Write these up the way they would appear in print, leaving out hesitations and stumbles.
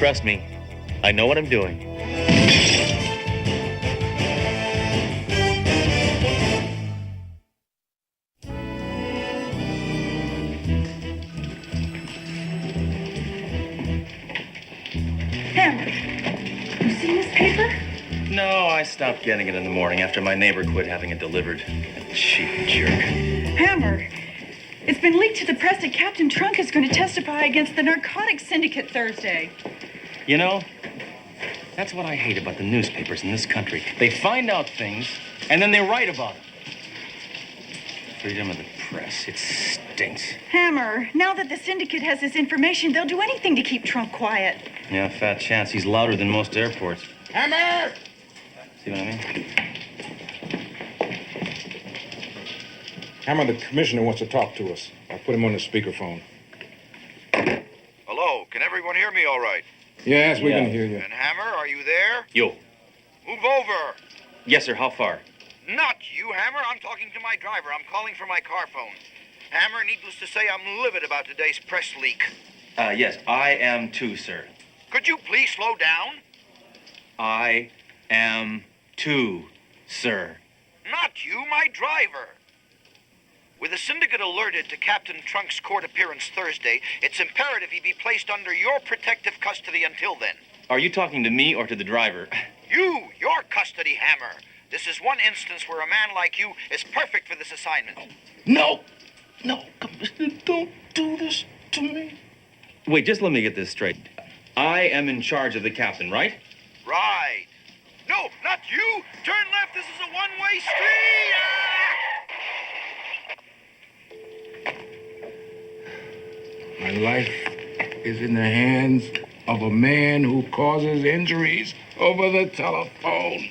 Trust me, I know what I'm doing. Hammer, you seen this paper? No, I stopped getting it in the morning after my neighbor quit having it delivered. Cheap jerk. Hammer, it's been leaked to the press that Captain Trunk is going to testify against the narcotics syndicate Thursday. You know, that's what I hate about the newspapers in this country. They find out things, and then they write about them. Freedom of the press, it stinks. Hammer, now that the syndicate has this information, they'll do anything to keep Trunk quiet. Yeah, fat chance. He's louder than most airports. Hammer! See what I mean? Hammer, the commissioner wants to talk to us. I'll put him on the speakerphone. Hello, can everyone hear me all right? Yes, we can hear you. And Hammer, are you there? Yo. Move over. Yes, sir. How far? Not you, Hammer. I'm talking to my driver. I'm calling for my car phone. Hammer, needless to say, I'm livid about today's press leak. Yes, I am too, sir. Could you please slow down? I am too, sir. Not you, my driver. With the syndicate alerted to Captain Trunk's court appearance Thursday, it's imperative he be placed under your protective custody until then. Are you talking to me or to the driver? Your custody, Hammer. This is one instance where a man like you is perfect for this assignment. No, Commissioner, don't do this to me. Wait, just let me get this straight. I am in charge of the captain, right? Right. No, not you. Turn left. This is a one-way street. My life is in the hands of a man who causes injuries over the telephone.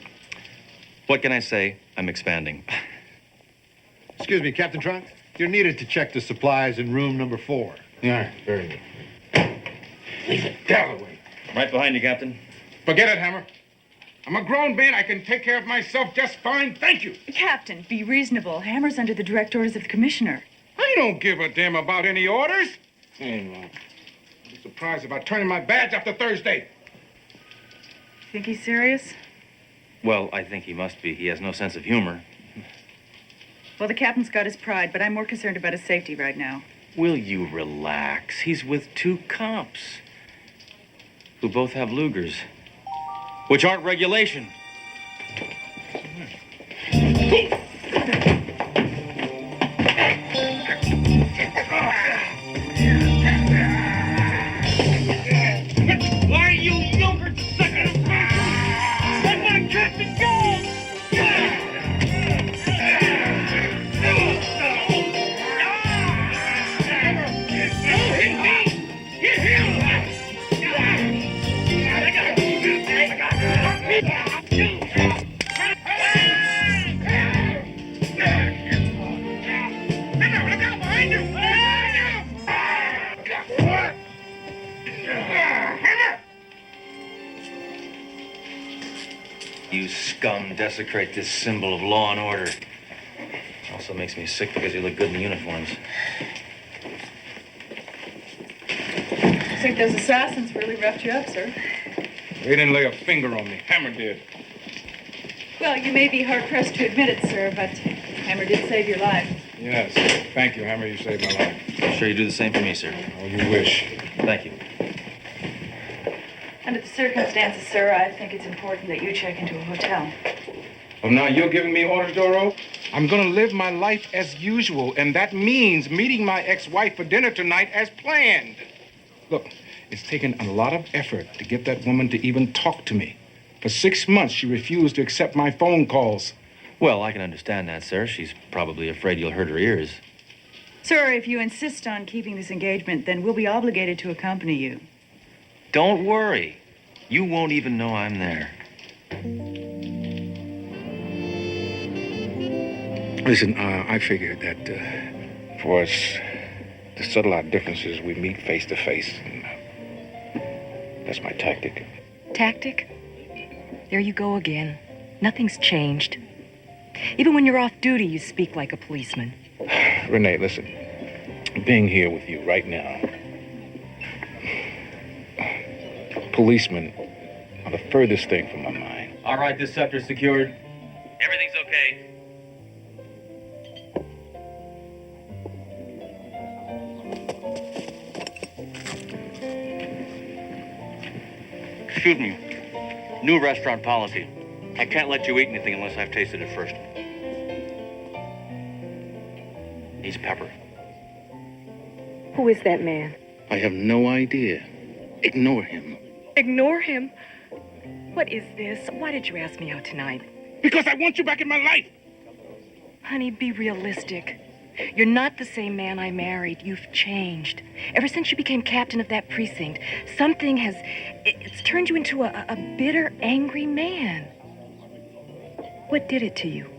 What can I say? I'm expanding. Excuse me, Captain Trunk. You're needed to check the supplies in room number 4. Yeah, very good. Leave it Dalloway. Right behind you, Captain. Forget it, Hammer. I'm a grown man. I can take care of myself just fine. Thank you. Captain, be reasonable. Hammer's under the direct orders of the commissioner. I don't give a damn about any orders. Anyway, I'll be surprised if I turn in my badge after Thursday. Think he's serious? Well, I think he must be. He has no sense of humor. Well, the captain's got his pride, but I'm more concerned about his safety right now. Will you relax? He's with 2 cops who both have Lugers, which aren't regulation. Why, you yogurt sucker! Let my captain go! You scum desecrate this symbol of law and order. Also makes me sick because you look good in uniforms. I think those assassins really roughed you up, sir. They didn't lay a finger on me. Hammer did. Well, you may be hard-pressed to admit it, sir, but Hammer did save your life. Yes. Thank you, Hammer. You saved my life. I'm sure you do the same for me, sir. Oh, you wish. Thank you. Under the circumstances, sir, I think it's important that you check into a hotel. Well, now you're giving me orders, Doro? I'm going to live my life as usual, and that means meeting my ex-wife for dinner tonight as planned. Look, it's taken a lot of effort to get that woman to even talk to me. For 6 months, she refused to accept my phone calls. Well, I can understand that, sir. She's probably afraid you'll hurt her ears. Sir, if you insist on keeping this engagement, then we'll be obligated to accompany you. Don't worry. You won't even know I'm there. Listen, I figured that for us to settle our differences, we meet face to face. That's my tactic. Tactic? There you go again. Nothing's changed. Even when you're off duty, you speak like a policeman. Renee, listen. Being here with you right now policemen are the furthest thing from my mind. All right, this sector's secured. Everything's okay. Excuse me. New restaurant policy. I can't let you eat anything unless I've tasted it first. Needs pepper. Who is that man? I have no idea. Ignore him. Ignore him? What is this? Why did you ask me out tonight? Because I want you back in my life. Honey, be realistic. You're not the same man I married. You've changed. Ever since you became captain of that precinct, something has... It's turned you into a bitter, angry man. What did it to you?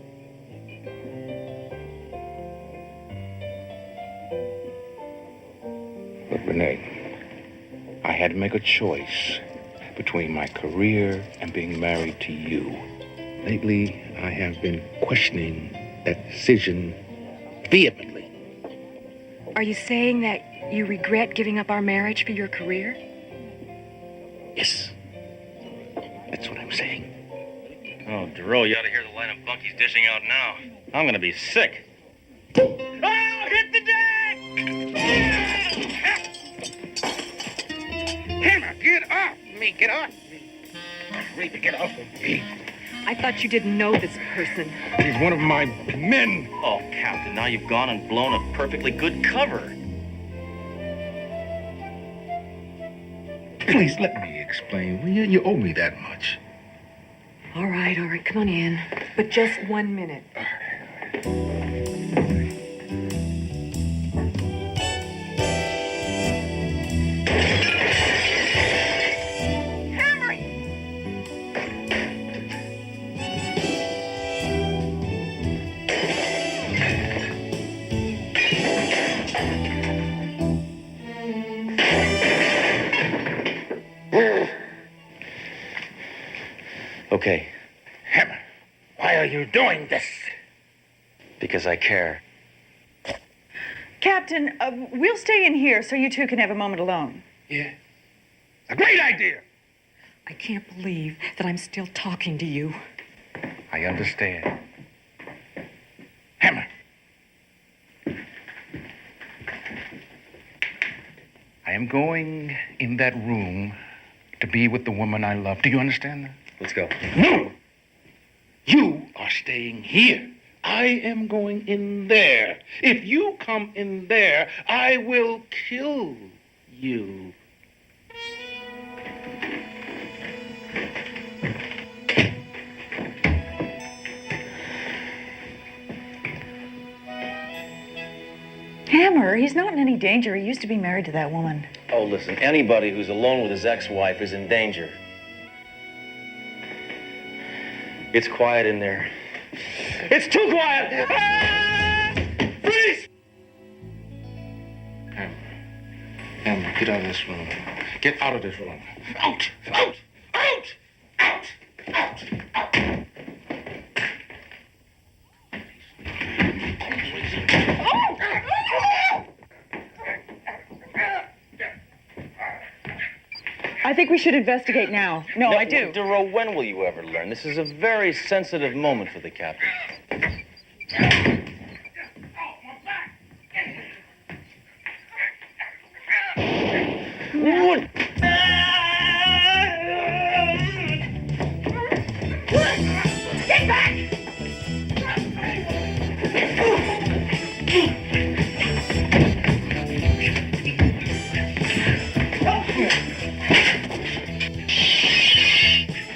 Look, Renee, I had to make a choice between my career and being married to you. Lately, I have been questioning that decision vehemently. Are you saying that you regret giving up our marriage for your career? Yes. That's what I'm saying. Oh, Duro, you ought to hear the line of bunk he's dishing out now. I'm gonna be sick. Oh, hit the deck! Hannah, get off me! Get off me! Reed, get off of me. I thought you didn't know this person. He's one of my men. Oh, Captain, now you've gone and blown a perfectly good cover. Please let me explain. Will you? You owe me that much. All right, come on in. But just 1 minute. Okay. Hammer, why are you doing this? Because I care. Captain, we'll stay in here so you two can have a moment alone. Yeah. A great idea. I can't believe that I'm still talking to you. I understand. Hammer. I am going in that room to be with the woman I love. Do you understand that? Let's go. No! You are staying here. I am going in there. If you come in there, I will kill you. Hammer, he's not in any danger. He used to be married to that woman. Oh, listen, anybody who's alone with his ex-wife is in danger. It's quiet in there. It's too quiet! Ah! Freeze! Hammer, get out of this room. Get out of this room. Out! Out! Out! Out! Out! Out! I think we should investigate now. No, I do. Duro, when will you ever learn? This is a very sensitive moment for the captain. What? Get back!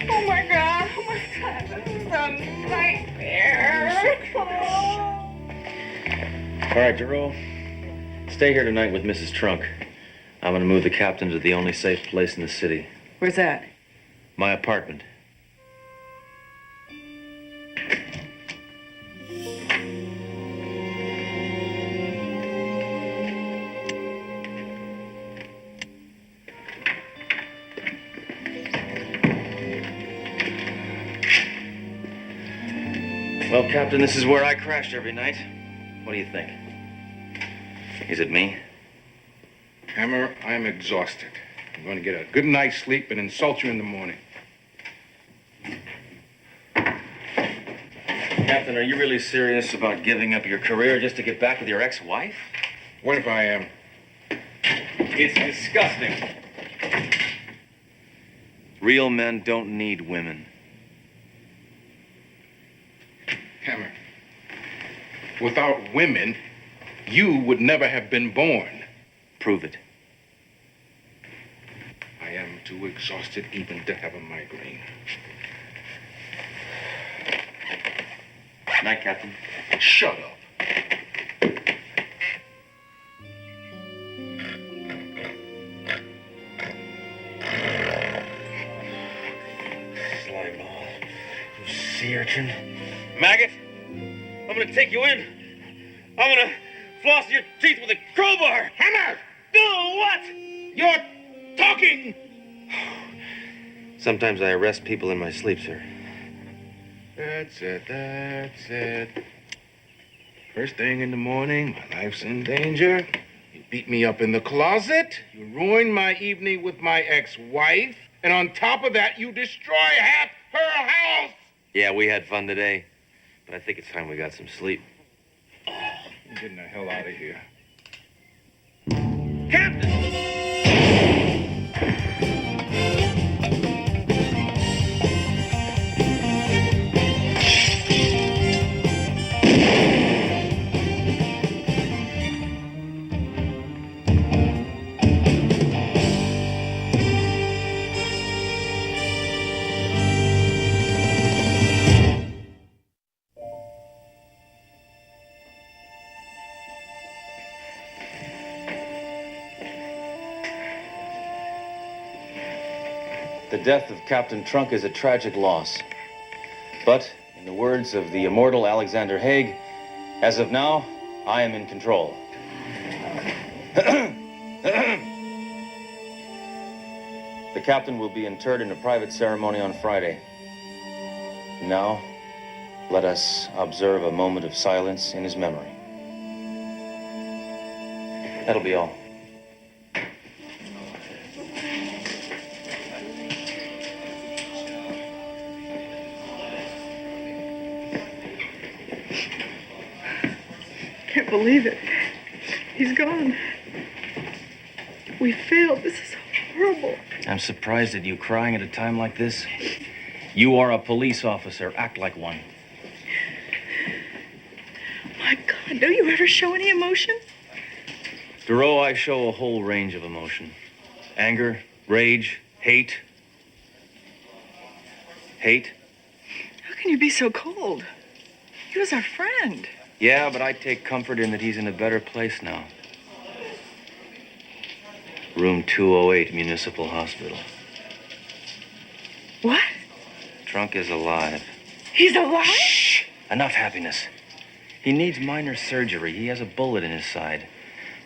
Oh my God, this is a nightmare. All right, Duro. Stay here tonight with Mrs. Trunk. I'm gonna move the captain to the only safe place in the city. Where's that? My apartment. Well, Captain, this is where I crash every night. What do you think? Is it me? Hammer, I'm exhausted. I'm going to get a good night's sleep and insult you in the morning. Captain, are you really serious about giving up your career just to get back with your ex-wife? What if I am? It's disgusting. Real men don't need women. Hammer, without women, you would never have been born. Prove it. I am too exhausted even to have a migraine. Night, Captain. Shut up. Slimeball. You sea urchin. Maggot, I'm gonna take you in. I'm gonna floss your teeth with a crowbar. Hammer! No, what? You're talking! Sometimes I arrest people in my sleep, sir. That's it. First thing in the morning, my life's in danger. You beat me up in the closet. You ruined my evening with my ex-wife. And on top of that, you destroy half her house. Yeah, we had fun today. But I think it's time we got some sleep. I'm getting the hell out of here. Captain! The death of Captain Trunk is a tragic loss. But, in the words of the immortal Alexander Haig, as of now, I am in control. The captain will be interred in a private ceremony on Friday. Now, let us observe a moment of silence in his memory. That'll be all. Can't believe it. He's gone. We failed. This is horrible. I'm surprised at you crying at a time like this. You are a police officer. Act like one. My God, don't you ever show any emotion? Duro, I show a whole range of emotion. Anger, rage, hate. Hate? How can you be so cold? He was our friend. Yeah, but I take comfort in that he's in a better place now. Room 208, Municipal Hospital. What? Trunk is alive. He's alive? Shh! Enough happiness. He needs minor surgery. He has a bullet in his side.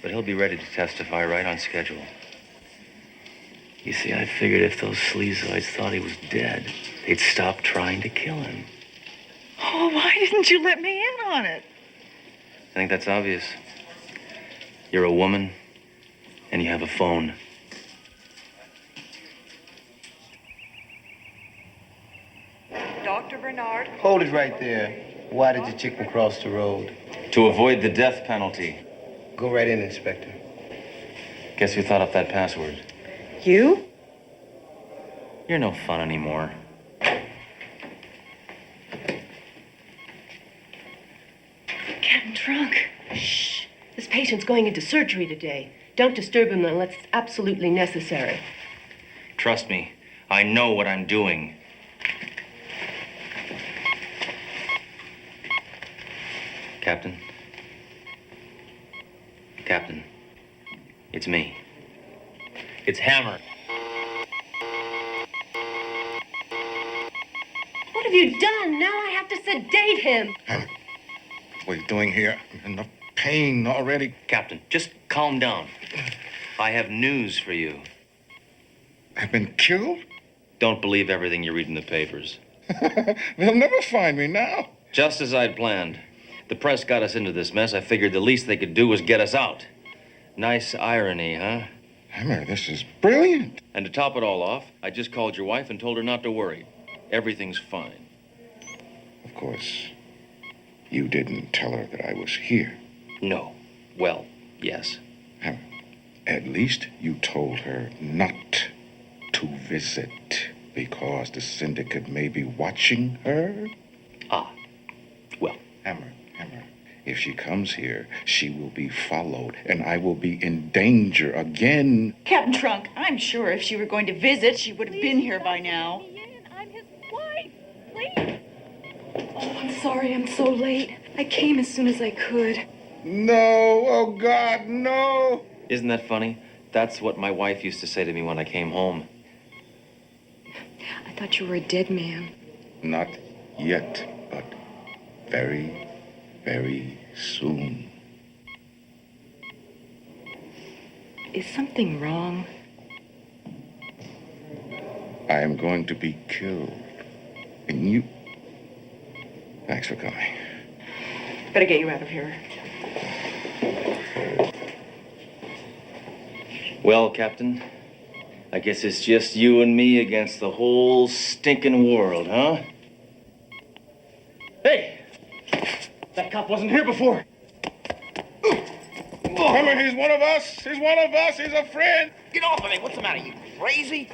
But he'll be ready to testify right on schedule. You see, I figured if those sleazoids thought he was dead, they'd stop trying to kill him. Oh, why didn't you let me in on it? I think that's obvious. You're a woman, and you have a phone. Dr. Bernard? Hold it right there. Why did the chicken cross the road? To avoid the death penalty. Go right in, Inspector. Guess who thought up that password? You? You're no fun anymore. Captain Trunk. Shh. This patient's going into surgery today. Don't disturb him unless it's absolutely necessary. Trust me, I know what I'm doing. Captain? Captain, it's me. It's Hammer. What have you done? Now I have to sedate him. What are you doing here? I'm in enough pain already. Captain, just calm down. I have news for you. I've been killed? Don't believe everything you read in the papers. They'll never find me now. Just as I'd planned. The press got us into this mess. I figured the least they could do was get us out. Nice irony, huh? Hammer, this is brilliant. And to top it all off, I just called your wife and told her not to worry. Everything's fine. Of course, you didn't tell her that I was here. No. Well, yes. Hammer, at least you told her not to visit because the syndicate may be watching her. Ah. Well. Hammer. If she comes here, she will be followed, and I will be in danger again. Captain Trunk, I'm sure if she were going to visit, she would have been here by now. I'm his wife. Please. Oh, I'm sorry I'm so late. I came as soon as I could. No, oh God, no. Isn't that funny? That's what my wife used to say to me when I came home. I thought you were a dead man. Not yet, but very, very soon. Is something wrong? I am going to be killed. And you... Thanks for coming. Better get you out of here. Well, Captain, I guess it's just you and me against the whole stinking world, huh? Hey! That cop wasn't here before. Hammer, he's one of us. He's one of us. He's a friend. Get off of me. What's the matter? You crazy?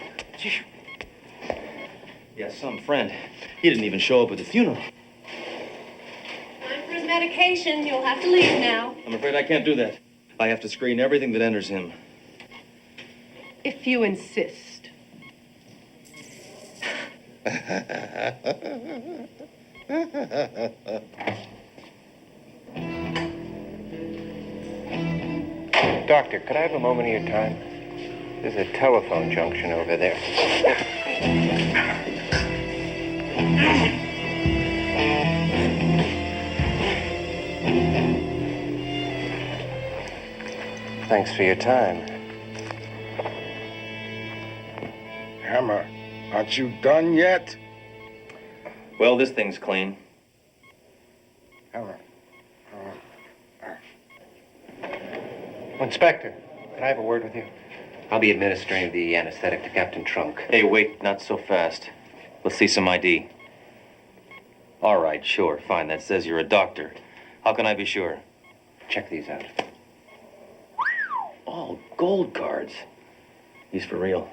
Yeah, some friend. He didn't even show up at the funeral. Time for his medication. You'll have to leave now. I'm afraid I can't do that. I have to screen everything that enters him. If you insist. Doctor, could I have a moment of your time? There's a telephone junction over there. Thanks for your time. Hammer, aren't you done yet? Well, this thing's clean. Hammer. Inspector, can I have a word with you? I'll be administering the anesthetic to Captain Trunk. Hey, wait, not so fast. Let's see some ID. All right, sure, fine. That says you're a doctor. How can I be sure? Check these out. Oh, gold cards. He's for real.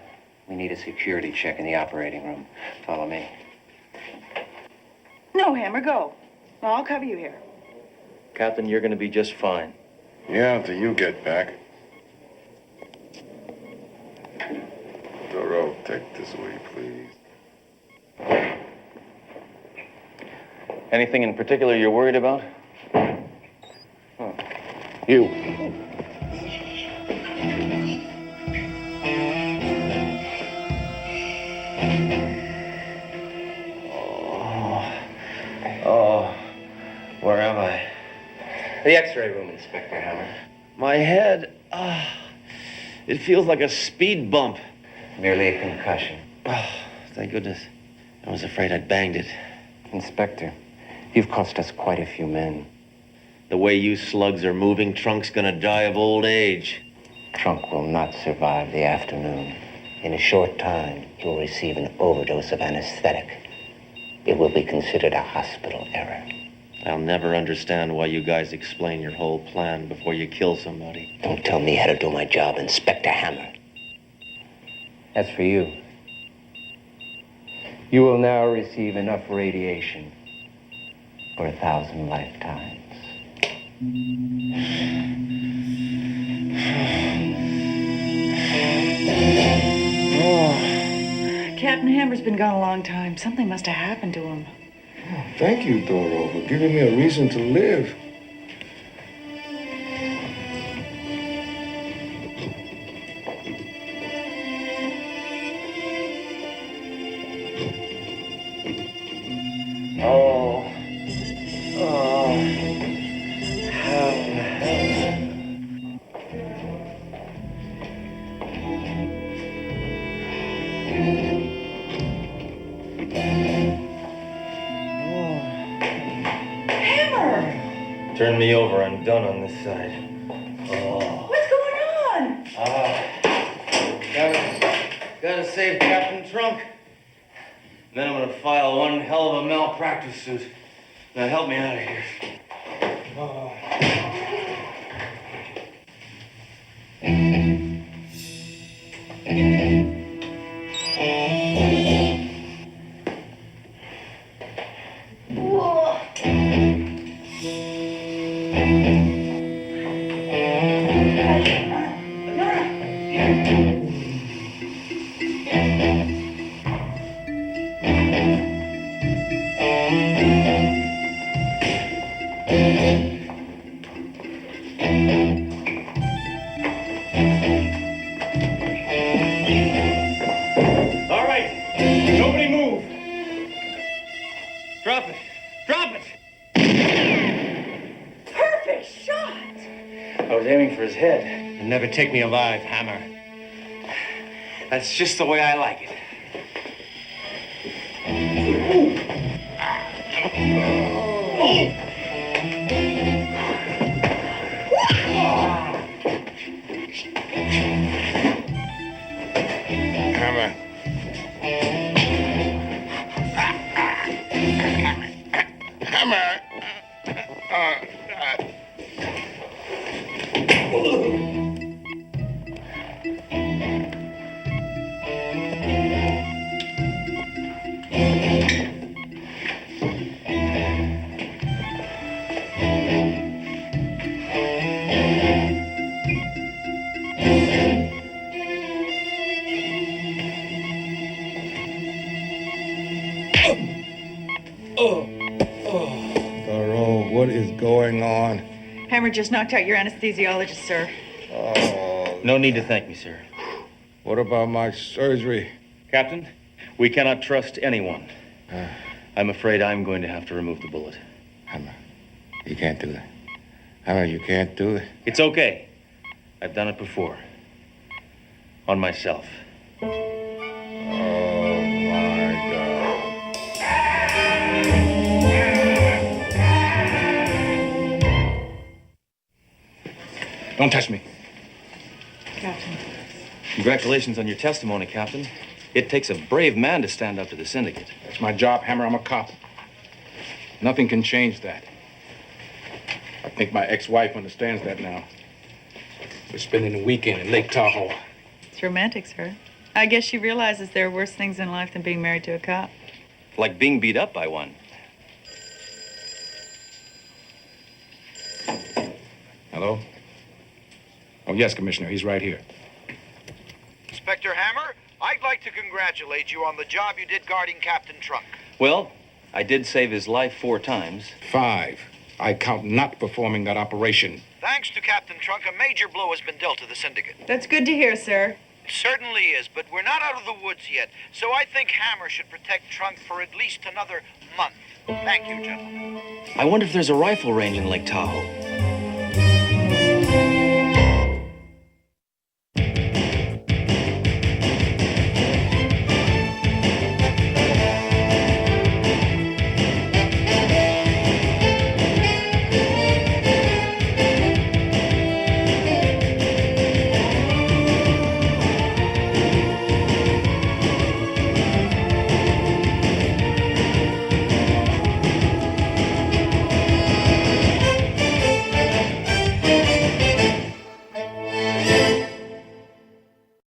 We need a security check in the operating room. Follow me. No, Hammer, go. I'll cover you here. Captain, you're gonna be just fine. Yeah, until you get back. Doro, take this away, please. Anything in particular you're worried about? Huh. You. Oh, where am I? The X-ray room, Inspector Hammer. My head, it feels like a speed bump. Merely a concussion. Oh, thank goodness. I was afraid I'd banged it. Inspector, you've cost us quite a few men. The way you slugs are moving, Trunk's gonna die of old age. Trunk will not survive the afternoon. In a short time, he will receive an overdose of anesthetic. It will be considered a hospital error. I'll never understand why you guys explain your whole plan before you kill somebody. Don't tell me how to do my job, Inspector Hammer. As for you, you will now receive enough radiation for 1,000 lifetimes. Captain Hammer's been gone a long time. Something must have happened to him. Thank you, Doro, for giving me a reason to live. Turn me over. I'm done on this side. What's going on? Gotta save Captain Trunk. Then I'm gonna file one hell of a malpractice suit. Now help me out of here. All right. Nobody move. Drop it! Drop it! Perfect shot! I was aiming for his head. You'll never take me alive, Hammer. That's just the way I like it. Hammer. Hammer. Doro, what is going on? Hammer just knocked out your anesthesiologist, sir. Oh, No need to thank me, sir. what about my surgery? Captain, we cannot trust anyone. I'm afraid I'm going to have to remove the bullet. Hammer, you can't do that. Hammer, you can't do it. It's okay. I've done it before. On myself. Oh, my God. Don't touch me. Captain. Congratulations on your testimony, Captain. It takes a brave man to stand up to the syndicate. That's my job, Hammer. I'm a cop. Nothing can change that. I think my ex-wife understands that now. We're spending the weekend in Lake Tahoe. It's romantic, sir. I guess she realizes there are worse things in life than being married to a cop. Like being beat up by one. Hello? Oh, yes, Commissioner. He's right here. Inspector Hammer, I'd like to congratulate you on the job you did guarding Captain Trunk. Well, I did save his life 4 times. 5. I count not performing that operation. Thanks to Captain Trunk, a major blow has been dealt to the syndicate. That's good to hear, sir. It certainly is, but we're not out of the woods yet, so I think Hammer should protect Trunk for at least another month. Thank you, gentlemen. I wonder if there's a rifle range in Lake Tahoe.